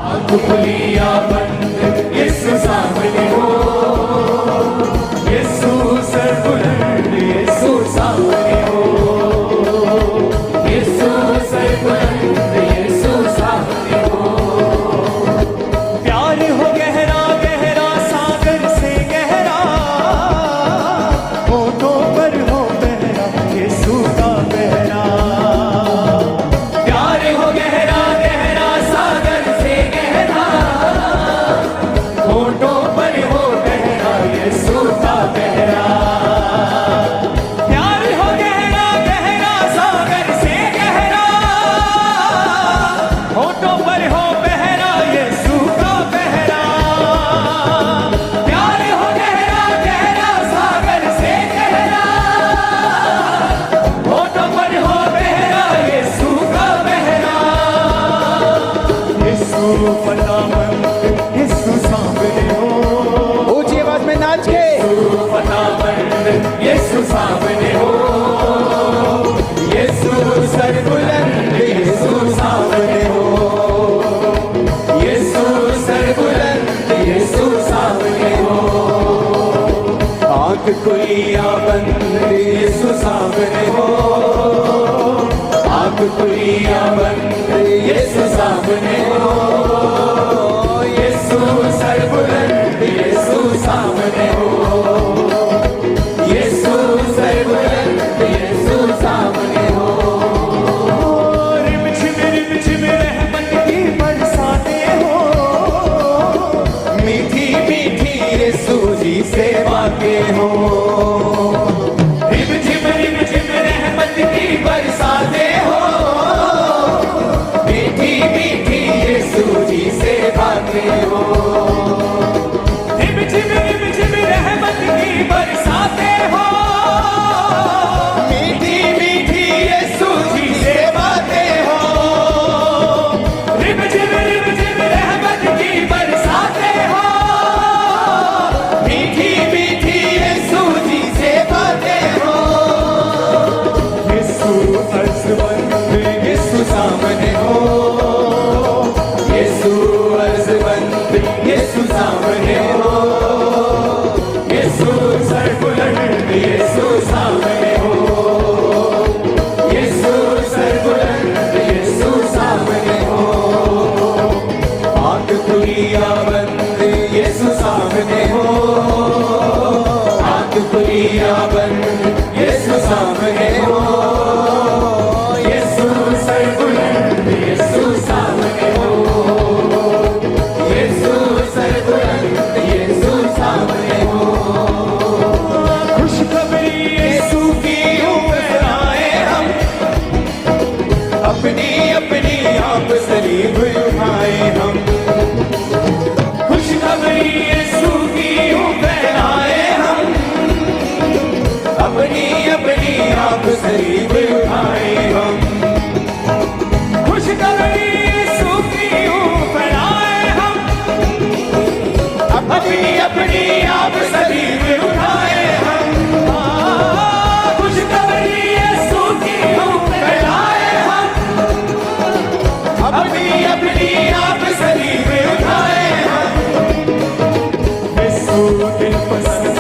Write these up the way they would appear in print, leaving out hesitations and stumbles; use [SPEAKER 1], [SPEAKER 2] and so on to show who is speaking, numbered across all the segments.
[SPEAKER 1] आँख खुली या बंद यीशु सामने हो, यीशु सर बुलंद यीशु सामने हो, यीशु सर बुलंद यीशु सामने हो।
[SPEAKER 2] प्यार हो गहरा गहरा सागर से गहरा, होठों पर हो पहरा यीशु का पहरा।
[SPEAKER 1] प्यार हो गहरा गहरा सागर से गहरा, होठों पर हो गहरा यीशु का पहरा।
[SPEAKER 2] प्यार हो गहरा गहरा सागर से गहरा, होठों पर हो पहरा यीशु का पहरा।
[SPEAKER 1] प्यार हो गहरा गहरा सागर से गहरा, होठों पर हो पहरा यीशु का पहरा।
[SPEAKER 2] यीशु फतामंद यीशु सामने हो, ऊंची आवाज में नाच के
[SPEAKER 1] यीशु फतामंद यीशु सामने हो, यीशु सर बुलंद यीशु सामने हो, यीशु सर बुलंद यीशु सामने हो। आँख खुली या बंद यीशु सामने हो, आँख खुली या बंद यीशु सामने हो, यीशु सर बुलंद यीशु सामने हो, यीशु सर बुलंद यीशु सामने हो।
[SPEAKER 2] रिम झिम रहमत की बरसातें हो,
[SPEAKER 1] मीठी मीठी यीशु जी से बातें हो, रिम झिम रहमत की बरसातें हो, मीठी मीठी यीशु जी से बातें हो।
[SPEAKER 2] रिम झिम रहमत की बरसातें हो,
[SPEAKER 1] मीठी मीठी यीशु जी से बातें हो,
[SPEAKER 2] रिम झिम
[SPEAKER 1] रहमत की बरसातें हो, मीठी मीठी यीशु जी से बातें हो।
[SPEAKER 2] यीशु अर्ज़बंद
[SPEAKER 1] यीशु सामने हो, यीशु अर्ज़बंद यीशु सामने हो, यीशु सर बुलंद यीशु सामने हो, यीशु सर बुलंद यीशु सामने हो। आँख खुली या बंद यीशु सामने हो, आँख खुली या बंद यीशु सामने हो, यीशु सर बुलंद यीशु सामने हो, यीशु सर बुलंद यीशु सामने हो।
[SPEAKER 2] खुशखबरी
[SPEAKER 1] यीशु की ऊपर आए हम, अपनी अपनी आप सलीब उठाए हम। खुशखबरी यीशु की ऊपर आए हम, अपनी अपनी आप सलीब उठाए हम।
[SPEAKER 2] खुशखबरी यीशु की ऊपर आए हम,
[SPEAKER 1] अपनी अपनी आप सलीब उठाए हम। खुशखबरी यीशु की ऊपर आए हम, अपनी अपनी आप सलीब उठाए हम।
[SPEAKER 2] यीशु दिल पसंद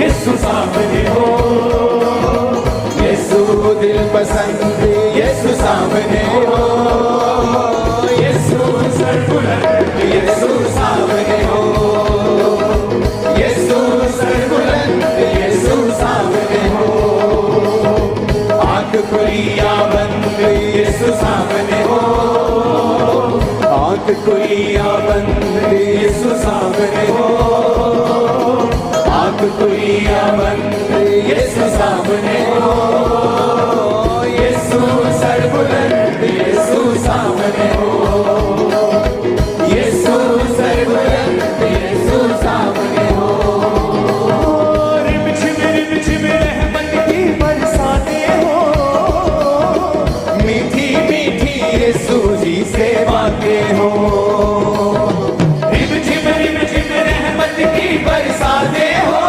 [SPEAKER 1] यीशु सामने हो, यीशु दिल पसंद यीशु सामने हो, यीशु सर बुलंद यीशु सामने हो, यीशु सर बुलंद यीशु सामने हो। आँख खुली या बंद यीशु सामने हो, आँख खुली या बंद यीशु सामने हो, आँख खुली या बंद यीशु सामने हो, यीशु सर बुलंद यीशु सामने हो, यीशु सर बुलंद यीशु सामने हो।
[SPEAKER 2] रिम झिम रहमत की बरसातें हो,
[SPEAKER 1] मीठी मीठी यीशु जी से बातें हो, रिम झिम रहमत की बरसातें हो,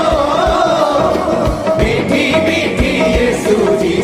[SPEAKER 1] मीठी मीठी यीशु जी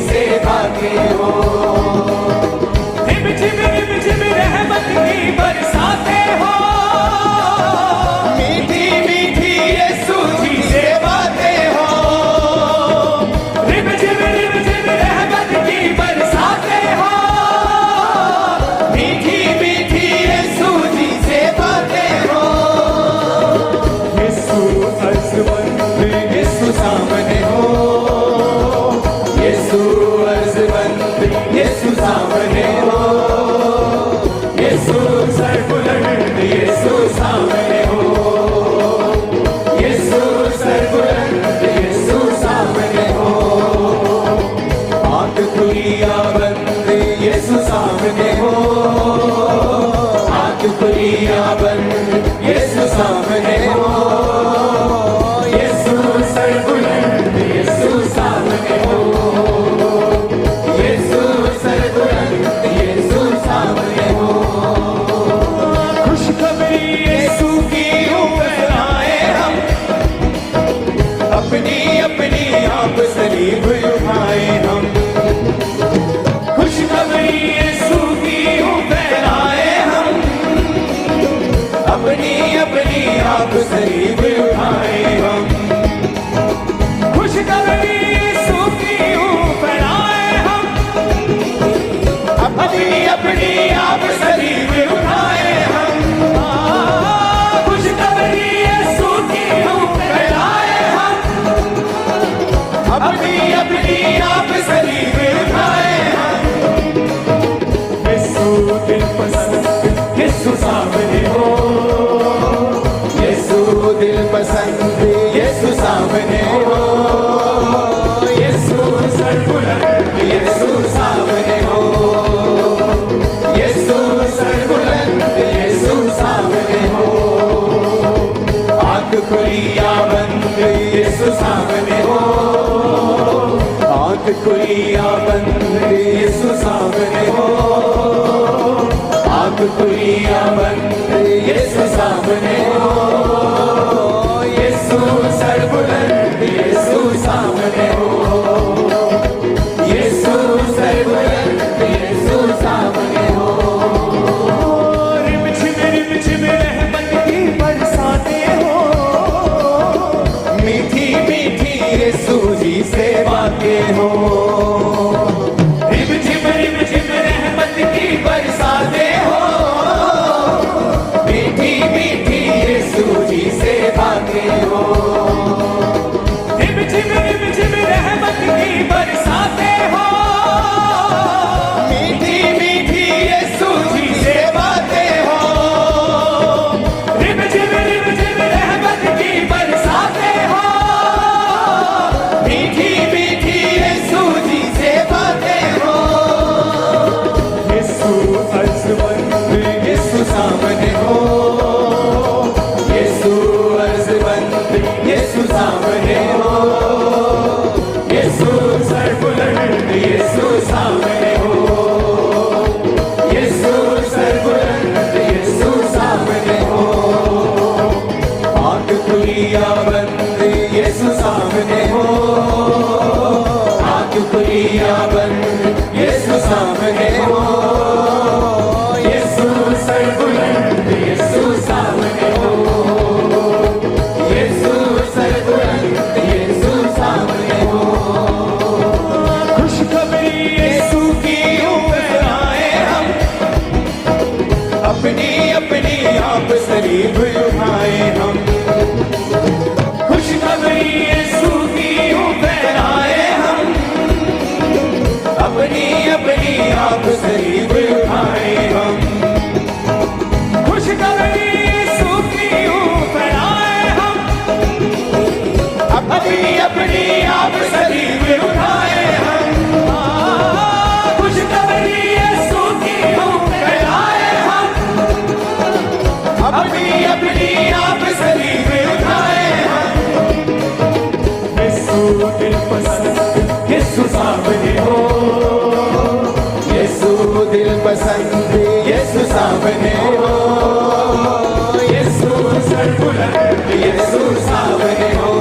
[SPEAKER 1] बंद यीशु सामने हो, यीशु सरबुलंद यीशु सामने हो, यीशु सरबुलंद यीशु सामने हो। खुशखबरी यीशु की फैलाए हम, अपनी अपनी आप सलीब उठाए हम। खुशखबरी यीशु की फैलाए हम, अपनी अपनी आप सलीब उठाए हम। खुशखबरी यीशु की फैलाए हम, अपनी अपनी आप सलीब उठाए हम। खुशखबरी यीशु की फैलाए हम, अपनी अपनी आप सलीब उठाए हम। यीशु दिल पसंद यीशु सामने हो, यीशु दिल पसंद यीशु सामने हो, यीशु सरबुलंद यीशु सामने हो, यीशु सरबुलंद यीशु सामने हो। आँख खुली या बंद यीशु सामने हो, आँख खुली या बंद यीशु सामने हो, आँख खुली या बंद यीशु सामने हो, यीशु सरबुलंद यीशु सामने हो, यीशु सरबुलंद यीशु सामने हो। रिमझिम रहमत की बरसातें हो, मीठी मीठी यीशु जी से बातें हो। रिमझिम रहमत की बरसातें हो, मीठी मीठी यीशु जी से बातें हो। रिमझिम रहमत की बरसातें हो, मीठी मीठी यीशु जी से बातें हो। रिमझिम रहमत की बरसातें हो, मीठी मीठी यीशु जी से बातें हो। यीशु अर्ज़बंद यीशु सामने हो, यीशु अर्ज़बंद यीशु सामने हो, यीशु सरबुलंद यीशु सामने हो, यीशु सरबुलंद यीशु सामने हो। आँख खुली या बंद यीशु सामने हो, आँख खुली या बंद यीशु सामने हो, यीशु सरबुलंद यीशु सामने हो, यीशु सरबुलंद यीशु सामने हो। खुशखबरी यीशु की फैलाए हम, अपनी अपनी आप सलीब उठाए हम। खुशखबरी यीशु की फैलाए हम, अपनी अपनी आप सलीब उठाए हम। खुशखबरी यीशु की फैलाए हम, अपनी अपनी आप सलीब उठाए हम। खुशखबरी यीशु की फैलाए हम, अपनी अपनी आप सलीब उठाए हम। यीशु दिल पसंद यीशु सामने हो, यीशु दिल पसंद यीशु सामने हो, यीशु सरबुलंद यीशु सामने हो,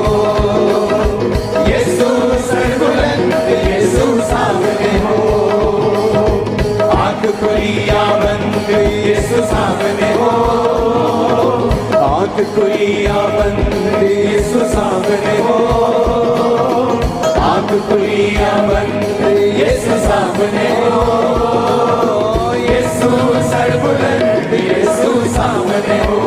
[SPEAKER 1] यीशु सरबुलंद यीशु सामने हो। आँख खुली या बंद यीशु सामने हो, आँख खुली या बंद यीशु सामने हो, आँख खुली या बंद यीशु सामने हो, यीशु सरबुलंद यीशु सामने हो,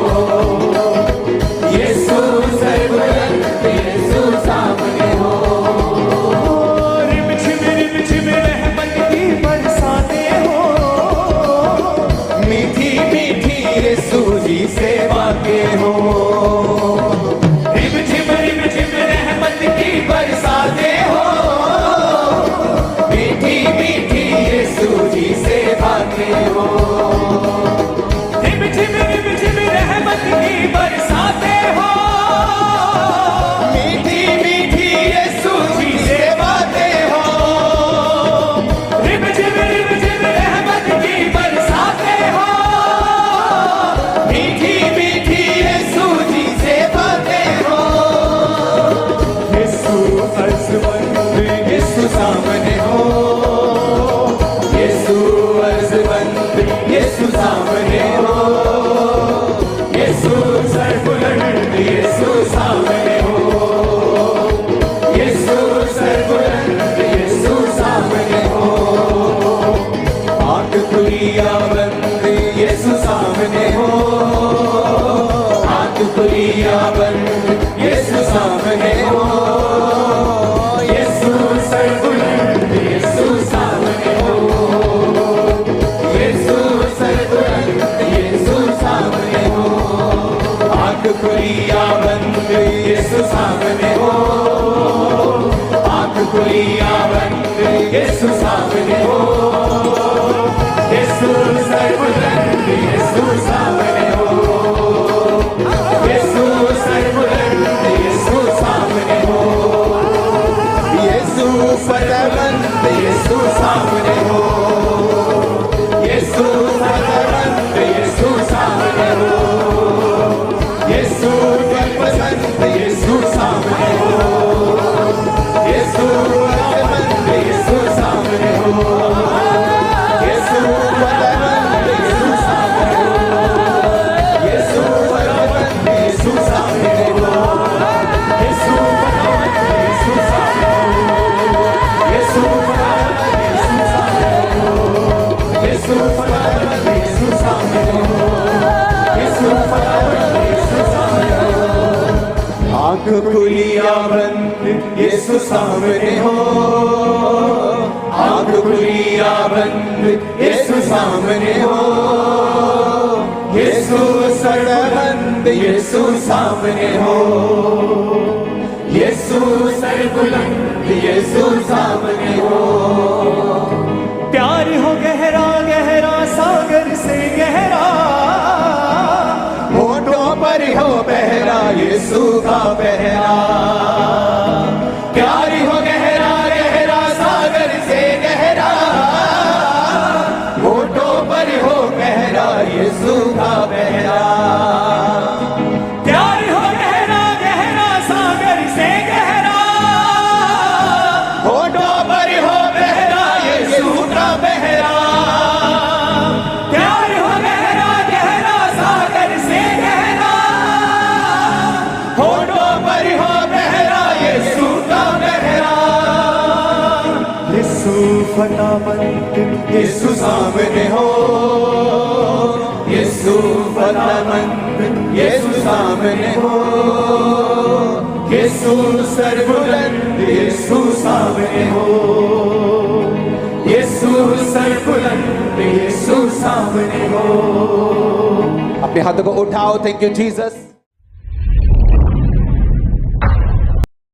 [SPEAKER 1] यीशु सरबुलंद यीशु सामने हो। रिमझिम रहमत की बरसातें हो, मीठी मीठी यीशु जी से बातें हो। रिमझिम रहमत की बरसातें हो, मीठी मीठी यीशु जी से बातें हो। रिमझिम खुली या बंद यीशु सामने हो, आंख खुली या बंद यीशु सामने हो, यीशु सर्वबुलंद यीशु सामने हो, यीशु सर्वबुलंद यीशु सामने हो,
[SPEAKER 2] यीशु फतेहमंद
[SPEAKER 1] यीशु सामने हो, यीशु सर्वबुलंद यीशु सामने हो, यीशु सर्वपसंद यीशु सामने हो, यीशु फतेहमंद यीशु सामने हो, यीशु फतेहमंद यीशु सामने हो, यीशु फतेहमंद यीशु सामने हो, यीशु फतेहमंद यीशु सामने हो, यीशु फतेहमंद यीशु सामने हो, यीशु फतेहमंद यीशु सामने हो, यीशु फतेहमंद यीशु सामने हो, आंख खुली या बंद यीशु सामने हो, आंख खुली या बंद यीशु सामने हो, यीशु सर्वबुलंद यीशु सामने हो, यीशु सर्वबुलंद यीशु सामने हो, प्यार हो गहरा गहरा सागर से गहरा, होठों पर हो पहरा यीशु का पहरा, प्यार हो गहरा गहरा सागर से गहरा, होठों पर हो पहरा यीशु का पहरा, प्यार हो गहरा गहरा सागर से गहरा, होठों पर हो पहरा यीशु का पहरा, प्यार हो गहरा गहरा सागर से गहरा, होठों पर हो पहरा यीशु का पहरा, यीशु फतेहमंद यीशु सामने हो, यीशु फतेहमंद यीशु सामने हो, यीशु सर्वबुलंद यीशु सामने हो, यीशु सर्वबुलंद यीशु सामने हो।
[SPEAKER 2] अपने हाथों को उठाओ। Thank you Jesus.